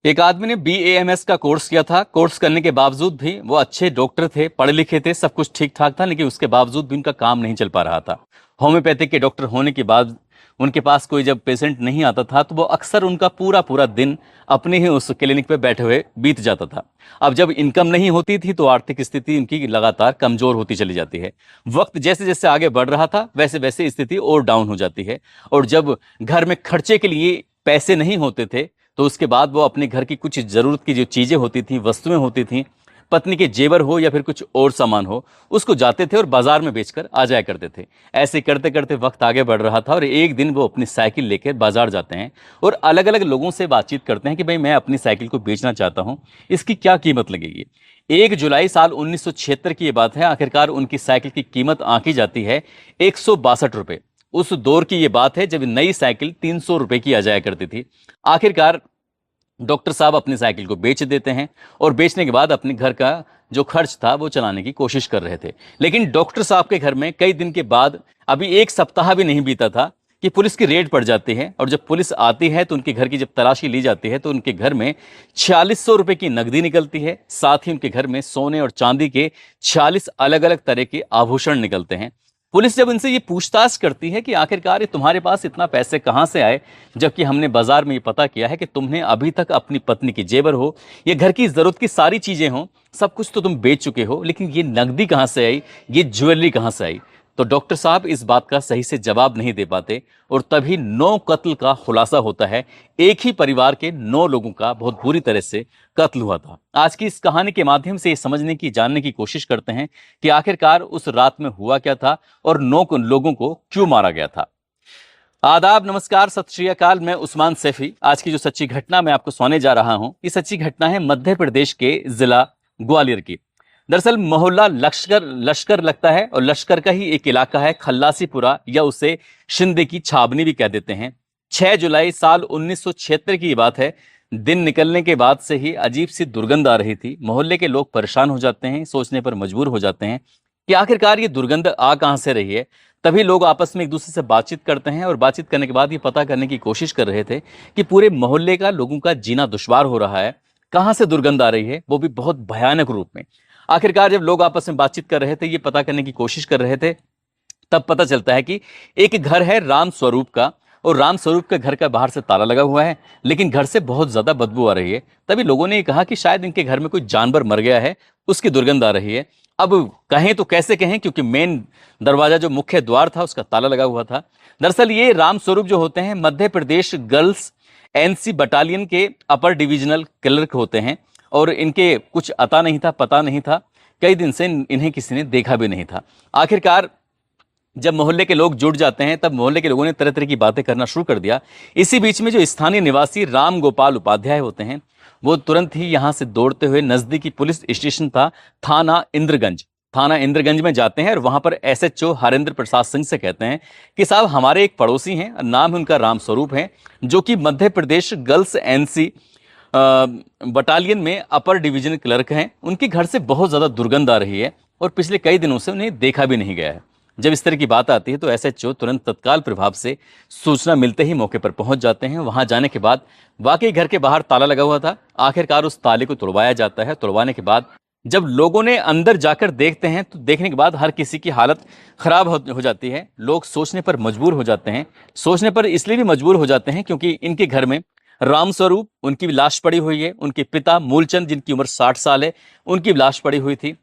एक आदमी ने BAMS का कोर्स किया था। कोर्स करने के बावजूद भी वो अच्छे डॉक्टर थे, पढ़े लिखे थे, सब कुछ ठीक ठाक था, लेकिन उसके बावजूद भी उनका काम नहीं चल पा रहा था। होम्योपैथिक के डॉक्टर होने के बाद उनके पास कोई जब पेशेंट नहीं आता था तो वो अक्सर उनका पूरा पूरा दिन अपने ही उस क्लिनिक पे बैठे हुए बीत जाता था। अब जब इनकम नहीं होती थी तो आर्थिक स्थिति उनकी लगातार कमजोर होती चली जाती है। वक्त जैसे जैसे आगे बढ़ रहा था वैसे वैसे स्थिति और डाउन हो जाती है। और जब घर में खर्चे के लिए पैसे नहीं होते थे तो उसके बाद वो अपने घर की कुछ जरूरत की जो चीजें होती थी, वस्तुएं होती थी, पत्नी के जेवर हो या फिर कुछ और सामान हो, उसको जाते थे और बाजार में बेचकर आ जाया करते थे। ऐसे करते करते वक्त आगे बढ़ रहा था और एक दिन वो अपनी साइकिल लेकर बाजार जाते हैं और अलग अलग लोगों से बातचीत करते हैं कि भाई मैं अपनी साइकिल को बेचना चाहता हूं, इसकी क्या कीमत लगेगी। 1 जुलाई साल 1976 की ये बात है। आखिरकार उनकी साइकिल की कीमत आंकी जाती है 162 रुपए। उस दौर की ये बात है जब नई साइकिल 300 रुपए की आ जाया करती थी। आखिरकार डॉक्टर साहब अपनी साइकिल को बेच देते हैं और बेचने के बाद अपने घर का जो खर्च था वो चलाने की कोशिश कर रहे थे। लेकिन डॉक्टर साहब के घर में कई दिन के बाद, अभी 1 सप्ताह भी नहीं बीता था कि पुलिस की रेड पड़ जाती है। और जब पुलिस आती है तो उनके घर की जब तलाशी ली जाती है तो उनके घर में 4600 रुपए की नकदी निकलती है। साथ ही उनके घर में सोने और चांदी के 46 अलग अलग तरह के आभूषण निकलते हैं। पुलिस जब इनसे ये पूछताछ करती है कि आखिरकार ये तुम्हारे पास इतना पैसे कहां से आए, जबकि हमने बाजार में ये पता किया है कि तुमने अभी तक अपनी पत्नी की जेवर हो, ये घर की जरूरत की सारी चीजें हो, सब कुछ तो तुम बेच चुके हो, लेकिन ये नकदी कहां से आई, ये ज्वेलरी कहां से आई। तो डॉक्टर साहब इस बात का सही से जवाब नहीं दे पाते और तभी 9 कत्ल का खुलासा होता है। एक ही परिवार के 9 लोगों का बहुत बुरी तरह से कत्ल हुआ था। आज की इस कहानी के माध्यम से ये समझने की, जानने की कोशिश करते हैं कि आखिरकार उस रात में हुआ क्या था और 9 लोगों को क्यों मारा गया था। आदाब, नमस्कार, सत श्री अकाल। मैं उस्मान सैफी। आज की जो सच्ची घटना मैं आपको सुनाने जा रहा हूं, ये सच्ची घटना है मध्य प्रदेश के जिला ग्वालियर की। दरअसल मोहल्ला लश्कर लगता है और लश्कर का ही एक इलाका है खल्लासीपुरा, या उसे शिंदे की छावनी भी कह देते हैं। 6 जुलाई साल 1976 की ये बात है। दिन निकलने के बाद से ही अजीब सी दुर्गंध आ रही थी। मोहल्ले के लोग परेशान हो जाते हैं, सोचने पर मजबूर हो जाते हैं कि आखिरकार ये दुर्गंध आ कहां से रही है। तभी लोग आपस में एक दूसरे से बातचीत करते हैं और बातचीत करने के बाद ये पता करने की कोशिश कर रहे थे कि पूरे मोहल्ले का लोगों का जीना दुश्वार हो रहा है, कहां से दुर्गंध आ रही है, वो भी बहुत भयानक रूप में। आखिरकार जब लोग आपस में बातचीत कर रहे थे, ये पता करने की कोशिश कर रहे थे, तब पता चलता है कि एक घर है राम स्वरूप का, और राम स्वरूप के घर का बाहर से ताला लगा हुआ है, लेकिन घर से बहुत ज्यादा बदबू आ रही है। तभी लोगों ने कहा कि शायद इनके घर में कोई जानवर मर गया है, उसकी दुर्गंध आ रही है। अब कहें तो कैसे कहें, क्योंकि मेन दरवाजा जो मुख्य द्वार था उसका ताला लगा हुआ था। दरअसल ये राम स्वरूप जो होते हैं Madhya Pradesh girls NC battalion के अपर डिविजनल क्लर्क होते हैं और इनके कुछ अता नहीं था, पता नहीं था। कई दिन से इन्हें किसी ने देखा भी नहीं था। आखिरकार जब मोहल्ले के लोग जुट जाते हैं तब मोहल्ले के लोगों ने तरह तरह की बातें करना शुरू कर दिया। इसी बीच में जो स्थानीय निवासी राम गोपाल उपाध्याय होते हैं वो तुरंत ही यहां से दौड़ते हुए नजदीकी पुलिस स्टेशन था थाना इंद्रगंज में जाते हैं और वहां पर SHO हरेंद्र प्रसाद सिंह से कहते हैं कि साहब हमारे एक पड़ोसी हैं, नाम है उनका राम स्वरूप है, जो कि Madhya Pradesh girls NC battalion में अपर डिवीजन क्लर्क हैं। उनके घर से बहुत ज्यादा दुर्गंध आ रही है और पिछले कई दिनों से उन्हें देखा भी नहीं गया है। जब इस तरह की बात आती है तो SHO तुरंत तत्काल प्रभाव से सूचना मिलते ही मौके पर पहुंच जाते हैं। वहां जाने के बाद वाकई घर के बाहर ताला लगा हुआ था। आखिरकार उस ताले को तोड़वाया जाता है। तोड़वाने के बाद जब लोगों ने अंदर जाकर देखते हैं तो देखने के बाद हर किसी की हालत खराब हो जाती है। लोग सोचने पर मजबूर हो जाते हैं। सोचने पर इसलिए भी मजबूर हो जाते हैं क्योंकि इनके घर में रामस्वरूप, उनकी भी लाश पड़ी हुई है। उनके पिता मूलचंद, जिनकी उम्र 60 साल है, उनकी भी लाश पड़ी हुई थी।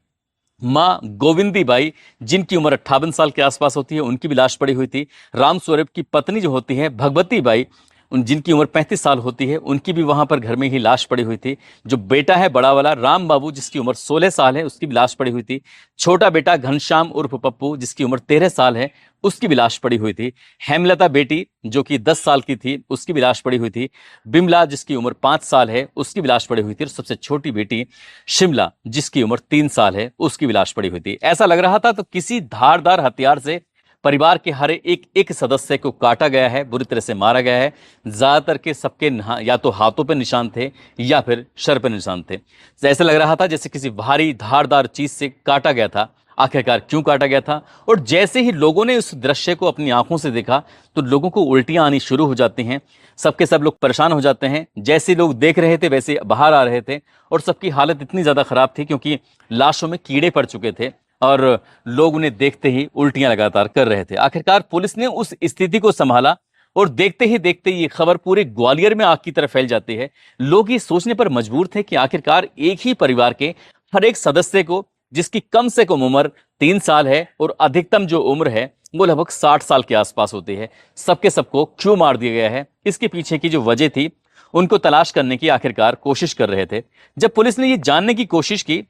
माँ गोविंदी बाई, जिनकी उम्र 58 साल के आसपास होती है, उनकी भी लाश पड़ी हुई थी। राम स्वरूप की पत्नी जो होती है भगवती बाई, जिनकी उम्र 35 साल होती है, उनकी भी वहां पर घर में ही लाश पड़ी हुई थी। जो बेटा है बड़ा वाला राम बाबू, जिसकी उम्र 16 साल है, उसकी भी लाश पड़ी हुई थी। छोटा बेटा घनश्याम उर्फ पप्पू, जिसकी उम्र 13 साल है, उसकी भी लाश पड़ी हुई थी। हेमलता बेटी जो कि 10 साल की थी, उसकी भी लाश पड़ी हुई थी। बिमला जिसकी उम्र 5 साल है, उसकी भी लाश पड़ी हुई थी। और सबसे छोटी बेटी शिमला जिसकी उम्र 3 साल है, उसकी भी लाश पड़ी हुई थी। ऐसा लग रहा था तो किसी धारदार हथियार से परिवार के हर एक सदस्य को काटा गया है, बुरी तरह से मारा गया है। ज्यादातर के सबके या तो हाथों पर निशान थे या फिर सर पर निशान थे। ऐसा लग रहा था जैसे किसी भारी धारदार चीज से काटा गया था। आखिरकार क्यों काटा गया था? और जैसे ही लोगों ने उस दृश्य को अपनी आंखों से देखा तो लोगों को उल्टियां आनी शुरू हो जाती हैं। सबके सब लोग परेशान हो जाते हैं। जैसे लोग देख रहे थे वैसे बाहर आ रहे थे और सबकी हालत इतनी ज़्यादा ख़राब थी क्योंकि लाशों में कीड़े पड़ चुके थे और लोग उन्हें देखते ही उल्टियां लगातार कर रहे थे। आखिरकार पुलिस ने उस स्थिति को संभाला और देखते ही देखते ये खबर पूरे ग्वालियर में आग की तरह फैल जाती है। लोग ये सोचने पर मजबूर थे कि आखिरकार एक ही परिवार के हर एक सदस्य को, जिसकी कम से कम उम्र 3 साल है और अधिकतम जो उम्र है वो लगभग 60 साल के आसपास होती है, सबके सबको क्यों मार दिया गया है। इसके पीछे की जो वजह थी उनको तलाश करने की आखिरकार कोशिश कर रहे थे। जब पुलिस ने ये जानने की कोशिश की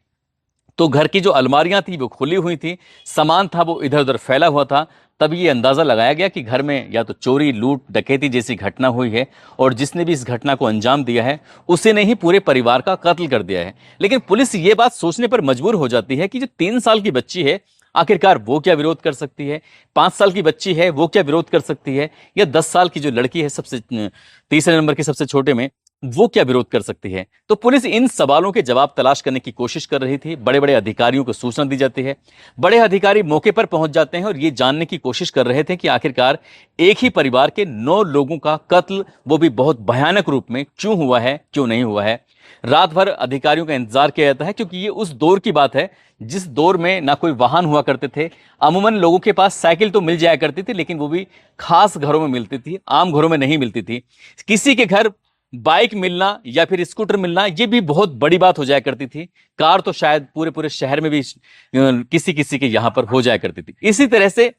तो घर की जो अलमारियां थी वो खुली हुई थी, सामान था वो इधर उधर फैला हुआ था। तब ये अंदाजा लगाया गया कि घर में या तो चोरी, लूट, डकैती जैसी घटना हुई है और जिसने भी इस घटना को अंजाम दिया है उसे ने ही पूरे परिवार का कत्ल कर दिया है। लेकिन पुलिस ये बात सोचने पर मजबूर हो जाती है कि जो 3 साल की बच्ची है आखिरकार वो क्या विरोध कर सकती है, 5 साल की बच्ची है वो क्या विरोध कर सकती है, या 10 साल की जो लड़की है सबसे तीसरे नंबर के सबसे छोटे में, वो क्या विरोध कर सकती है। तो पुलिस इन सवालों के जवाब तलाश करने की कोशिश कर रही थी। बड़े बड़े अधिकारियों को सूचना दी जाती है, बड़े अधिकारी मौके पर पहुंच जाते हैं और ये जानने की कोशिश कर रहे थे कि आखिरकार एक ही परिवार के 9 लोगों का कत्ल, वो भी बहुत भयानक रूप में, क्यों हुआ है, क्यों नहीं हुआ है। रात भर अधिकारियों का इंतजार किया जाता है क्योंकि ये उस दौर की बात है जिस दौर में ना कोई वाहन हुआ करते थे। अमूमन लोगों के पास साइकिल तो मिल जाया करती थी लेकिन वो भी खास घरों में मिलती थी, आम घरों में नहीं मिलती थी। किसी के घर बाइक मिलना या फिर स्कूटर मिलना ये भी बहुत बड़ी बात हो जाया करती थी। कार तो शायद पूरे पूरे शहर में भी किसी किसी के यहां पर हो जाया करती थी। इसी तरह से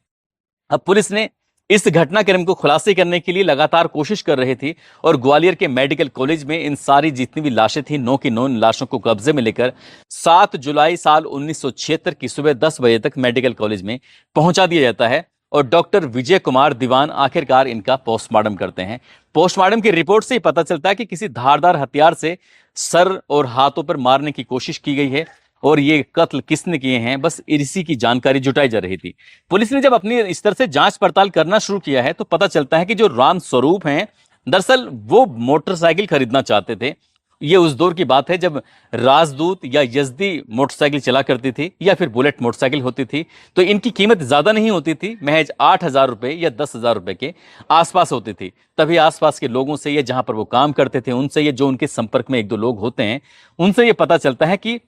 अब पुलिस ने इस घटनाक्रम को खुलासे करने के लिए लगातार कोशिश कर रही थी और ग्वालियर के मेडिकल कॉलेज में इन सारी जितनी भी लाशें थी 9 की 9 लाशों को कब्जे में लेकर 7 जुलाई साल 1976 की सुबह 10 बजे तक मेडिकल कॉलेज में पहुंचा दिया जाता है और डॉक्टर विजय कुमार दीवान आखिरकार इनका पोस्टमार्टम करते हैं। पोस्टमार्टम की रिपोर्ट से ही पता चलता है कि किसी धारदार हथियार से सर और हाथों पर मारने की कोशिश की गई है और ये कत्ल किसने किए हैं बस इसी की जानकारी जुटाई जा रही थी। पुलिस ने जब अपनी स्तर से जांच पड़ताल करना शुरू किया है तो पता चलता है कि जो राम स्वरूप हैं दरअसल वो मोटरसाइकिल खरीदना चाहते थे। ये उस दौर की बात है जब राजदूत या यजदी मोटरसाइकिल चला करती थी या फिर बुलेट मोटरसाइकिल होती थी, तो इनकी कीमत ज्यादा नहीं होती थी, महज 8,000 रुपए या 10,000 रुपए के आसपास होती थी। तभी आसपास के लोगों से या जहां पर वो काम करते थे उनसे, ये जो उनके संपर्क में 1-2 लोग होते हैं उनसे ये पता चलता है कि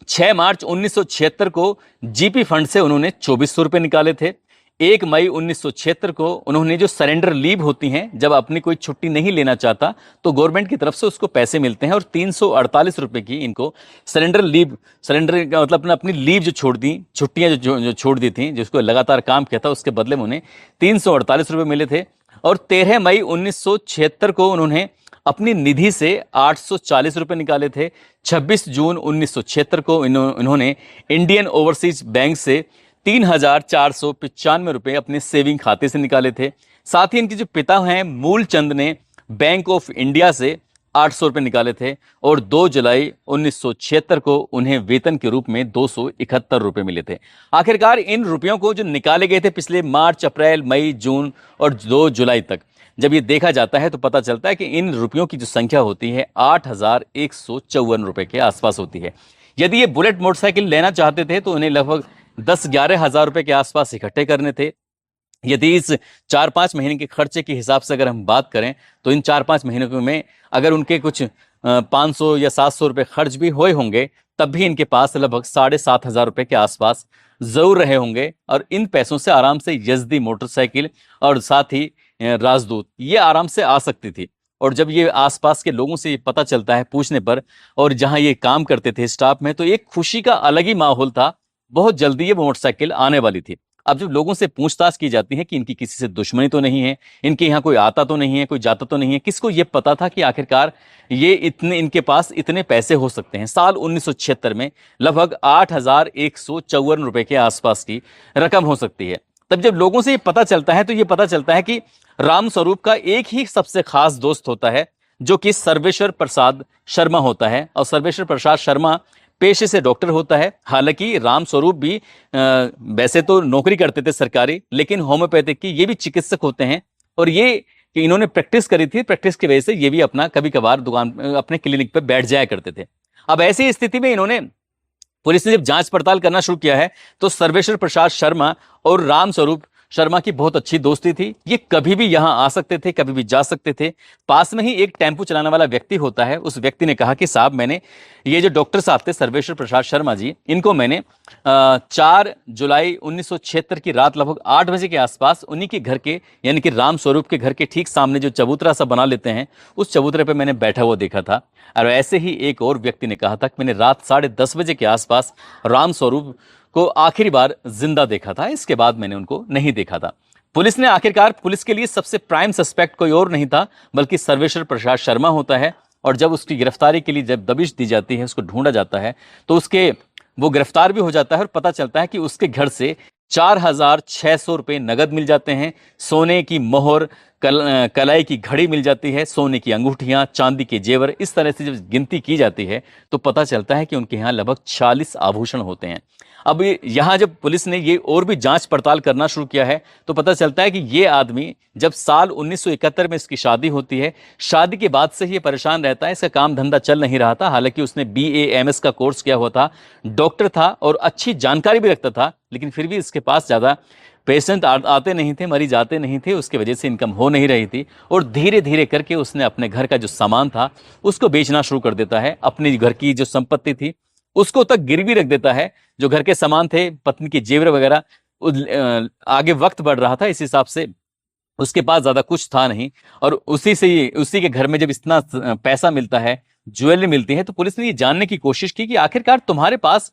6 मार्च 1976 को जीपी फंड से उन्होंने 2400 रुपए निकाले थे। 1 मई 1976 को उन्होंने जो सरेंडर लीव होती हैं, जब अपनी कोई छुट्टी नहीं लेना चाहता तो गवर्नमेंट की तरफ से उसको पैसे मिलते हैं और 348 रुपए की इनको सरेंडर का मतलब अपनी लीव जो छोड़ दी, छुट्टियां जो छोड़ दी थी, जिसको लगातार काम किया था, उसके बदले में उन्हें 348 रुपए मिले थे। और 13 मई 1976 को उन्होंने अपनी निधि से 840 रुपए निकाले थे। 26 जून 1976 को इन्होंने इंडियन ओवरसीज बैंक से 3,495 रुपए अपने सेविंग खाते से निकाले थे। साथ ही इनके जो पिता हैं मूलचंद ने बैंक ऑफ इंडिया से 800 रुपए निकाले थे और 2 जुलाई 1976 को उन्हें वेतन के रूप में 271 रुपए मिले थे। आखिरकार इन रुपयों को जो निकाले गए थे पिछले मार्च, अप्रैल, मई, जून और 2 जुलाई तक, जब ये देखा जाता है तो पता चलता है कि इन रुपयों की जो संख्या होती है 8,154 रुपए के आसपास होती है। यदि ये बुलेट मोटरसाइकिल लेना चाहते थे तो उन्हें लगभग 10-11 हजार रुपए के आसपास इकट्ठे करने थे। यदि इस 4-5 महीने के खर्चे के हिसाब से अगर हम बात करें तो इन 4-5 महीनों में अगर उनके कुछ 500 या 700 रुपए खर्च भी हुए होंगे तब भी इनके पास लगभग 7,500 रुपए के आसपास जरूर रहे होंगे और इन पैसों से आराम से यजदी मोटरसाइकिल और साथ ही राजदूत ये आराम से आ सकती थी। और जब ये आसपास के लोगों से ये पता चलता है पूछने पर और जहां ये काम करते थे स्टाफ में, तो एक खुशी का अलग ही माहौल था। बहुत जल्दी ये मोटरसाइकिल आने वाली थी। अब जब लोगों से पूछताछ की जाती है कि इनकी किसी से दुश्मनी तो नहीं है, इनके यहाँ कोई आता तो नहीं है, कोई जाता तो नहीं है, किसको ये पता था कि आखिरकार ये इतने इनके पास इतने पैसे हो सकते हैं। साल 1976 में लगभग 8,154 रुपए के आसपास की रकम हो सकती है। तब जब लोगों से ये पता चलता है तो ये पता चलता है कि राम स्वरूप का एक ही सबसे खास दोस्त होता है जो कि सर्वेश्वर प्रसाद शर्मा होता है और सर्वेश्वर प्रसाद शर्मा पेशे से डॉक्टर होता है। हालांकि राम स्वरूप भी वैसे तो नौकरी करते थे सरकारी, लेकिन होम्योपैथिक की ये भी चिकित्सक होते हैं और ये कि इन्होंने प्रैक्टिस करी थी, प्रैक्टिस की वजह से ये भी अपना कभी कभार दुकान अपने क्लिनिक पर बैठ जाया करते थे। अब ऐसी स्थिति में इन्होंने पुलिस ने जब जांच पड़ताल करना शुरू किया है तो सर्वेश्वर प्रसाद शर्मा और राम स्वरूप शर्मा की बहुत अच्छी दोस्ती थी। ये कभी भी यहाँ आ सकते थे, कभी भी जा सकते थे। पास में ही एक टेम्पो चलाने वाला व्यक्ति होता है। उस व्यक्ति ने कहा कि साहब, मैंने ये जो डॉक्टर साहब थे सर्वेश्वर प्रसाद शर्मा जी, इनको मैंने 4 जुलाई 1976 की रात लगभग 8 बजे के आसपास उन्हीं के घर के, यानी कि राम स्वरूप के घर के ठीक सामने जो चबूतरा सा बना लेते हैं, उस चबूतरे पे मैंने बैठा हुआ देखा था। और ऐसे ही एक और व्यक्ति ने कहा था कि मैंने रात 10:30 बजे के आसपास राम स्वरूप को आखिरी बार जिंदा देखा था। इसके बाद मैंने उनको नहीं देखा था। पुलिस ने आखिरकार, पुलिस के लिए सबसे प्राइम सस्पेक्ट कोई और नहीं था बल्कि सर्वेश्वर प्रसाद शर्मा होता है। और जब उसकी गिरफ्तारी के लिए जब दबिश दी जाती है, उसको ढूंढा जाता है, तो वो गिरफ्तार भी हो जाता है और पता चलता है कि उसके घर से 4,600 रुपये नगद मिल जाते हैं, सोने की मोहर, कलाई की घड़ी मिल जाती है, सोने की अंगूठियां, चांदी के जेवर। इस तरह से जब गिनती की जाती है तो पता चलता है कि उनके यहाँ लगभग 40 आभूषण होते हैं। अब यहाँ जब पुलिस ने ये और भी जांच पड़ताल करना शुरू किया है तो पता चलता है कि ये आदमी, जब साल 1971 में इसकी शादी होती है, शादी के बाद से ही ये परेशान रहता है। इसका काम धंधा चल नहीं रहा था। हालांकि उसने BAMS का कोर्स किया हुआ था, डॉक्टर था और अच्छी जानकारी भी रखता था, लेकिन फिर भी इसके पास ज़्यादा पेशेंट आते नहीं थे, मरीज आते नहीं थे। उसकी वजह से इनकम हो नहीं रही थी और धीरे धीरे करके उसने अपने घर का जो सामान था उसको बेचना शुरू कर देता है। अपने घर की जो संपत्ति थी उसको तक गिरवी रख देता है। जो घर के सामान थे, पत्नी की जेवर वगैरह, आगे वक्त बढ़ रहा था, इस हिसाब से उसके पास ज्यादा कुछ था नहीं। और उसी के घर में जब इतना पैसा मिलता है, ज्वेलरी मिलती है, तो पुलिस ने ये जानने की कोशिश की कि आखिरकार तुम्हारे पास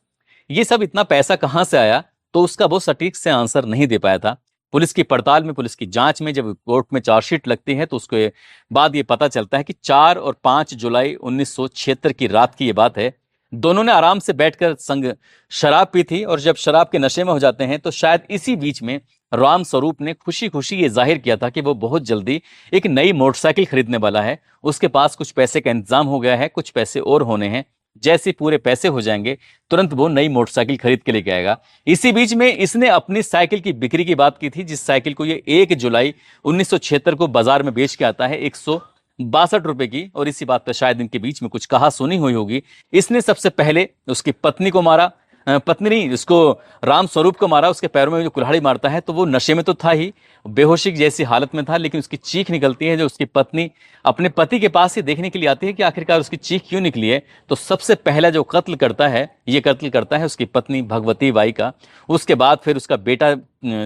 ये सब इतना पैसा कहां से आया। तो उसका वो सटीक से आंसर नहीं दे पाया था। पुलिस की पड़ताल में, पुलिस की जांच में जब कोर्ट में चार्जशीट लगती है तो उसके बाद ये पता चलता है कि 4 और 5 जुलाई 1976 की रात की ये बात है। दोनों ने आराम से बैठकर संग शराब पी थी और जब शराब के नशे में हो जाते हैं तो शायद इसी बीच में राम स्वरूप ने खुशी खुशी ये जाहिर किया था कि वो बहुत जल्दी एक नई मोटरसाइकिल खरीदने वाला है। उसके पास कुछ पैसे का इंतजाम हो गया है, कुछ पैसे और होने हैं। जैसे पूरे पैसे हो जाएंगे तुरंत वो नई मोटरसाइकिल खरीद के लेके आएगा। इसी बीच में इसने अपनी साइकिल की बिक्री की बात की थी, जिस साइकिल को ये 1 जुलाई 1976 को बाजार में बेच के आता है 162 रुपए की। और इसी बात पर शायद इनके बीच में कुछ कहा सुनी हुई होगी। इसने सबसे पहले उसकी पत्नी को मारा, पत्नी नहीं, उसको राम स्वरूप को मारा। उसके पैरों में जो कुल्हाड़ी मारता है तो वो नशे में तो था ही, बेहोशी जैसी हालत में था, लेकिन उसकी चीख निकलती है। जो उसकी पत्नी अपने पति के पास ही देखने के लिए आती है कि आखिरकार उसकी चीख क्यों निकली है, तो सबसे पहला जो कत्ल करता है उसकी पत्नी भगवती बाई का। उसके बाद फिर उसका बेटा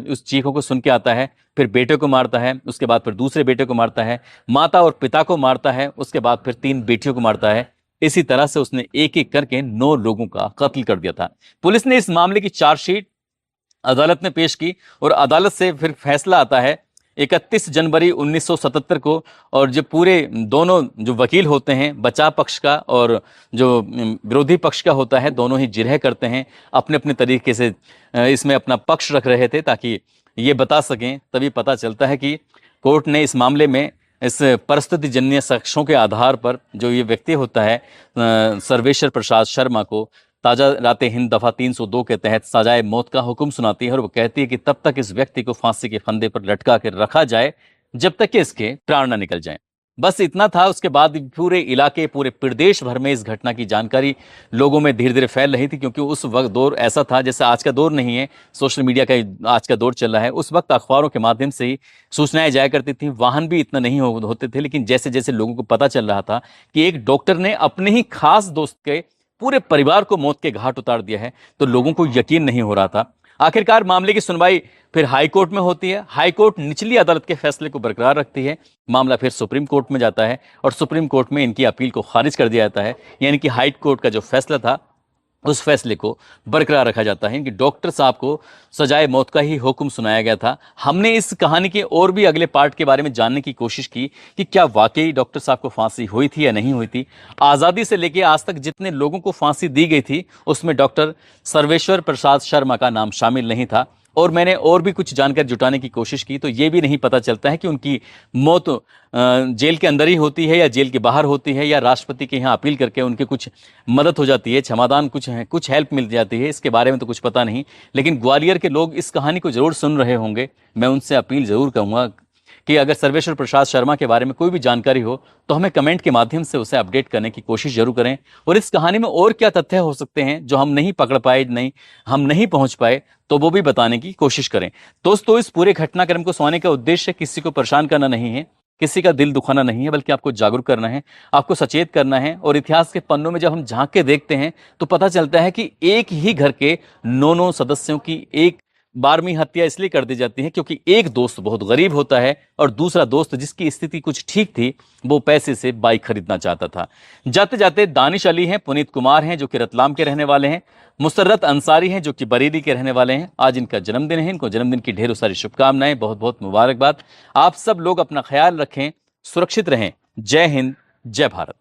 उस चीखों को सुन के आता है, फिर बेटे को मारता है, उसके बाद फिर दूसरे बेटे को मारता है, माता और पिता को मारता है, उसके बाद फिर 3 बेटियों को मारता है। इसी तरह से उसने एक एक करके 9 लोगों का कत्ल कर दिया था। पुलिस ने इस मामले की चार्जशीट अदालत में पेश की और अदालत से फिर फैसला आता है 31 जनवरी 1977 को। और जो पूरे दोनों जो वकील होते हैं, बचाव पक्ष का और जो विरोधी पक्ष का होता है, दोनों ही जिरह करते हैं, अपने अपने तरीके से इसमें अपना पक्ष रख रहे थे ताकि ये बता सकें। तभी पता चलता है कि कोर्ट ने इस मामले में इस परिस्थिति जन्य साक्ष्यों के आधार पर जो ये व्यक्ति होता है सर्वेश्वर प्रसाद शर्मा को ताजा राते हिंद दफा 302 के तहत सजाए मौत का हुक्म सुनाती है। और वो कहती है कि तब तक इस व्यक्ति को फांसी के फंदे पर लटका कर रखा जाए जब तक कि इसके प्राण न निकल जाएं। बस इतना था। उसके बाद पूरे इलाके, पूरे प्रदेश भर में इस घटना की जानकारी लोगों में धीरे धीरे फैल रही थी, क्योंकि उस वक्त दौर ऐसा था जैसे आज का दौर नहीं है, सोशल मीडिया का आज का दौर चल रहा है। उस वक्त अखबारों के माध्यम से ही सूचनाएं जाया करती थी, वाहन भी इतना नहीं होते थे। लेकिन जैसे जैसे लोगों को पता चल रहा था कि एक डॉक्टर ने अपने ही खास दोस्त के पूरे परिवार को मौत के घाट उतार दिया है, तो लोगों को यकीन नहीं हो रहा था। आखिरकार मामले की सुनवाई फिर हाई कोर्ट में होती है। हाई कोर्ट निचली अदालत के फैसले को बरकरार रखती है। मामला फिर सुप्रीम कोर्ट में जाता है और सुप्रीम कोर्ट में इनकी अपील को खारिज कर दिया जाता है। यानी कि हाई कोर्ट का जो फैसला था उस फैसले को बरकरार रखा जाता है कि डॉक्टर साहब को सजाए मौत का ही हुक्म सुनाया गया था। हमने इस कहानी के और भी अगले पार्ट के बारे में जानने की कोशिश की कि क्या वाकई डॉक्टर साहब को फांसी हुई थी या नहीं हुई थी। आज़ादी से लेकर आज तक जितने लोगों को फांसी दी गई थी उसमें डॉक्टर सर्वेश्वर प्रसाद शर्मा का नाम शामिल नहीं था। और मैंने और भी कुछ जानकारी जुटाने की कोशिश की तो ये भी नहीं पता चलता है कि उनकी मौत जेल के अंदर ही होती है या जेल के बाहर होती है, या राष्ट्रपति के यहाँ अपील करके उनके कुछ मदद हो जाती है, क्षमादान कुछ हेल्प मिल जाती है। इसके बारे में तो कुछ पता नहीं। लेकिन ग्वालियर के लोग इस कहानी को जरूर सुन रहे होंगे। मैं उनसे अपील जरूर करूँगा कि अगर सर्वेश्वर प्रसाद शर्मा के बारे में कोई भी जानकारी हो तो हमें कमेंट के माध्यम से उसे अपडेट करने की कोशिश जरूर करें। और इस कहानी में और क्या तथ्य हो सकते हैं जो हम नहीं पकड़ पाए, हम नहीं पहुंच पाए, तो वो भी बताने की कोशिश करें। दोस्तों, इस पूरे घटनाक्रम को सुनाने का उद्देश्य किसी को परेशान करना नहीं है, किसी का दिल दुखाना नहीं है, बल्कि आपको जागरूक करना है, आपको सचेत करना है। और इतिहास के पन्नों में जब हम झांक के देखते हैं तो पता चलता है कि एक ही घर के 9 सदस्यों की एक 12वीं हत्या इसलिए कर दी जाती है क्योंकि एक दोस्त बहुत गरीब होता है और दूसरा दोस्त जिसकी स्थिति कुछ ठीक थी वो पैसे से बाइक खरीदना चाहता था। जाते जाते दानिश अली हैं, पुनीत कुमार हैं जो कि रतलाम के रहने वाले हैं, मुसर्रत अंसारी हैं जो कि बरेली के रहने वाले हैं। आज इनका जन्मदिन है, इनको जन्मदिन की ढेरों सारी शुभकामनाएं, बहुत बहुत मुबारकबाद। आप सब लोग अपना ख्याल रखें, सुरक्षित रहें। जय हिंद, जय भारत।